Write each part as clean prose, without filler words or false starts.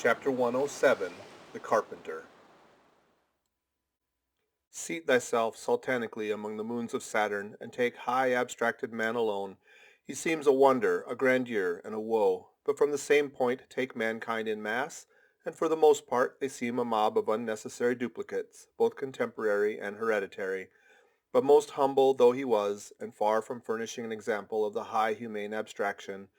Chapter 107 The Carpenter. Seat thyself sultanically among the moons of Saturn, and take high abstracted man alone. He seems a wonder, a grandeur, and a woe, but from the same point take mankind in mass, and for the most part they seem a mob of unnecessary duplicates, both contemporary and hereditary. But most humble though he was, and far from furnishing an example of the high humane abstraction,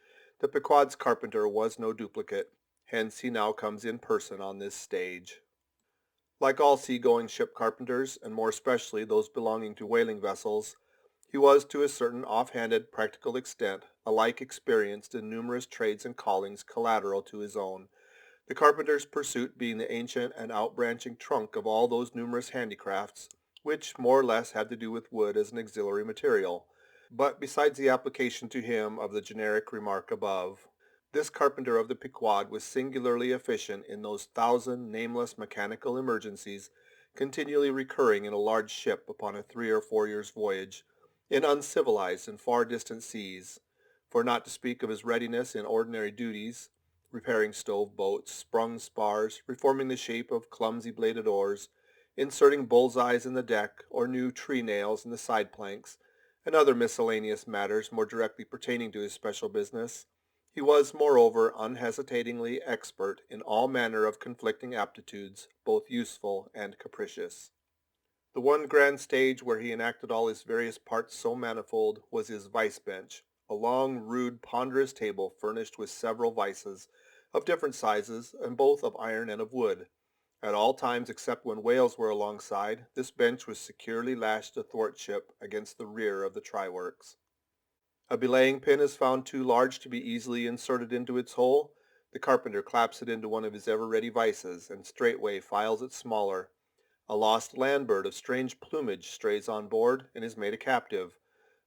the Pequod's carpenter was no duplicate. Hence he now comes in person on this stage. Like all sea-going ship carpenters, and more especially those belonging to whaling vessels, he was to a certain off-handed practical extent alike experienced in numerous trades and callings collateral to his own, the carpenter's pursuit being the ancient and outbranching trunk of all those numerous handicrafts which more or less had to do with wood as an auxiliary material. But besides the application to him of the generic remark above, this carpenter of the Pequod was singularly efficient in those thousand nameless mechanical emergencies continually recurring in a large ship upon a 3 or 4 years' voyage, in uncivilized and far distant seas, for not to speak of his readiness in ordinary duties, repairing stove boats, sprung spars, reforming the shape of clumsy bladed oars, inserting bull's-eyes in the deck, or new tree-nails in the side-planks, and other miscellaneous matters more directly pertaining to his special business. He was, moreover, unhesitatingly expert in all manner of conflicting aptitudes, both useful and capricious. The one grand stage where he enacted all his various parts so manifold was his vice-bench, a long, rude, ponderous table furnished with several vices, of different sizes, and both of iron and of wood. At all times except when whales were alongside, this bench was securely lashed athwartship against the rear of the try-works. A belaying pin is found too large to be easily inserted into its hole. The carpenter claps it into one of his ever-ready vices, and straightway files it smaller. A lost land-bird of strange plumage strays on board, and is made a captive.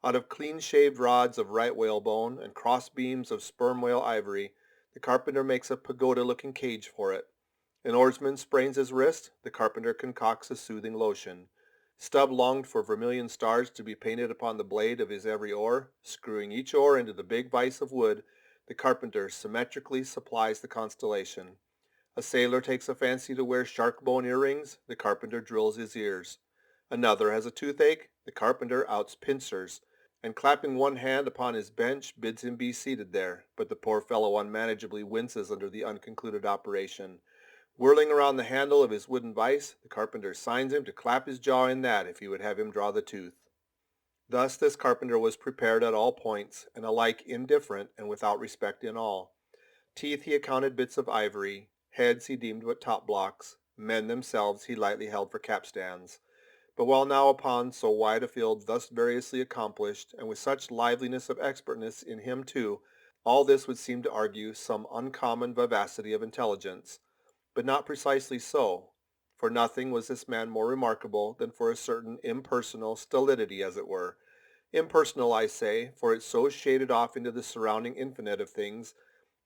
Out of clean-shaved rods of right whale bone and cross-beams of sperm whale ivory, the carpenter makes a pagoda-looking cage for it. An oarsman sprains his wrist, the carpenter concocts a soothing lotion. Stubb longed for vermilion stars to be painted upon the blade of his every oar. Screwing each oar into the big vise of wood, the carpenter symmetrically supplies the constellation. A sailor takes a fancy to wear shark-bone earrings, the carpenter drills his ears. Another has a toothache, the carpenter outs pincers, and clapping one hand upon his bench bids him be seated there, but the poor fellow unmanageably winces under the unconcluded operation. Whirling around the handle of his wooden vise, the carpenter signs him to clap his jaw in that if he would have him draw the tooth. Thus this carpenter was prepared at all points, and alike indifferent and without respect in all. Teeth he accounted bits of ivory, heads he deemed but top blocks, men themselves he lightly held for capstans. But while now upon so wide a field thus variously accomplished, and with such liveliness of expertness in him too, all this would seem to argue some uncommon vivacity of intelligence. But not precisely so. For nothing was this man more remarkable than for a certain impersonal stolidity, as it were. Impersonal, I say, for it so shaded off into the surrounding infinite of things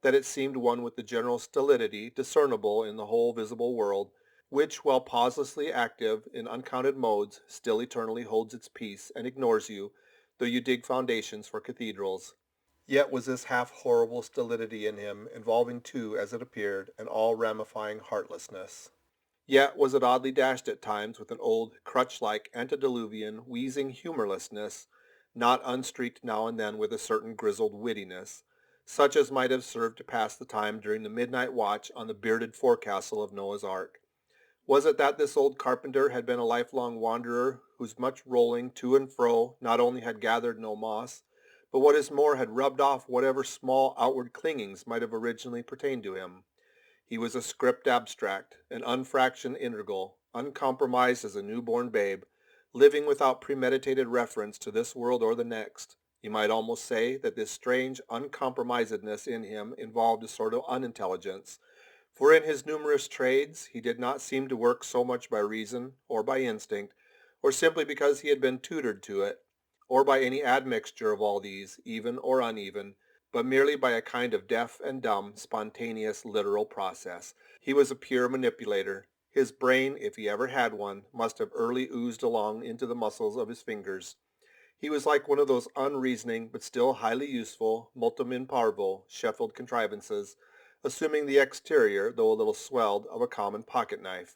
that it seemed one with the general stolidity discernible in the whole visible world, which, while pauselessly active in uncounted modes, still eternally holds its peace and ignores you, though you dig foundations for cathedrals. Yet was this half-horrible stolidity in him, involving too, as it appeared, an all-ramifying heartlessness. Yet was it oddly dashed at times with an old, crutch-like, antediluvian, wheezing humorlessness, not unstreaked now and then with a certain grizzled wittiness, such as might have served to pass the time during the midnight watch on the bearded forecastle of Noah's Ark. Was it that this old carpenter had been a lifelong wanderer, whose much rolling to and fro not only had gathered no moss, but what is more had rubbed off whatever small outward clingings might have originally pertained to him? He was a script abstract, an unfractioned integral, uncompromised as a newborn babe, living without premeditated reference to this world or the next. You might almost say that this strange uncompromisedness in him involved a sort of unintelligence, for in his numerous trades he did not seem to work so much by reason or by instinct, or simply because he had been tutored to it, or by any admixture of all these, even or uneven, but merely by a kind of deaf and dumb, spontaneous, literal process. He was a pure manipulator. His brain, if he ever had one, must have early oozed along into the muscles of his fingers. He was like one of those unreasoning but still highly useful, multum in parvo, Sheffield contrivances, assuming the exterior, though a little swelled, of a common pocket knife,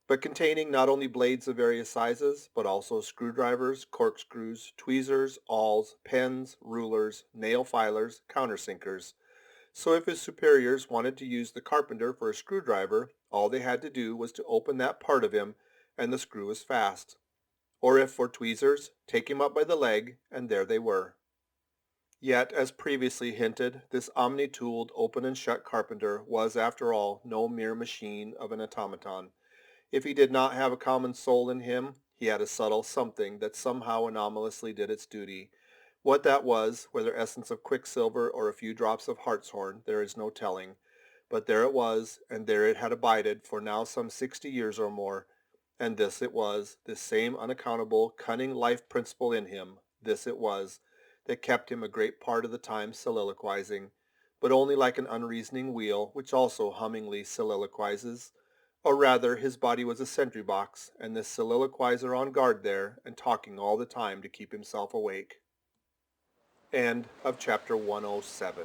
but containing not only blades of various sizes, but also screwdrivers, corkscrews, tweezers, awls, pens, rulers, nail filers, countersinkers. So if his superiors wanted to use the carpenter for a screwdriver, all they had to do was to open that part of him, and the screw was fast. Or if for tweezers, take him up by the leg, and there they were. Yet, as previously hinted, this omni-tooled open and shut carpenter was, after all, no mere machine of an automaton. If he did not have a common soul in him, he had a subtle something that somehow anomalously did its duty. What that was, whether essence of quicksilver or a few drops of hartshorn, there is no telling. But there it was, and there it had abided for now some 60 years or more. And this it was, this same unaccountable, cunning life principle in him, this it was, that kept him a great part of the time soliloquizing, but only like an unreasoning wheel, which also hummingly soliloquizes. Or rather, his body was a sentry box, and this soliloquizer on guard there, and talking all the time to keep himself awake. End of chapter 107.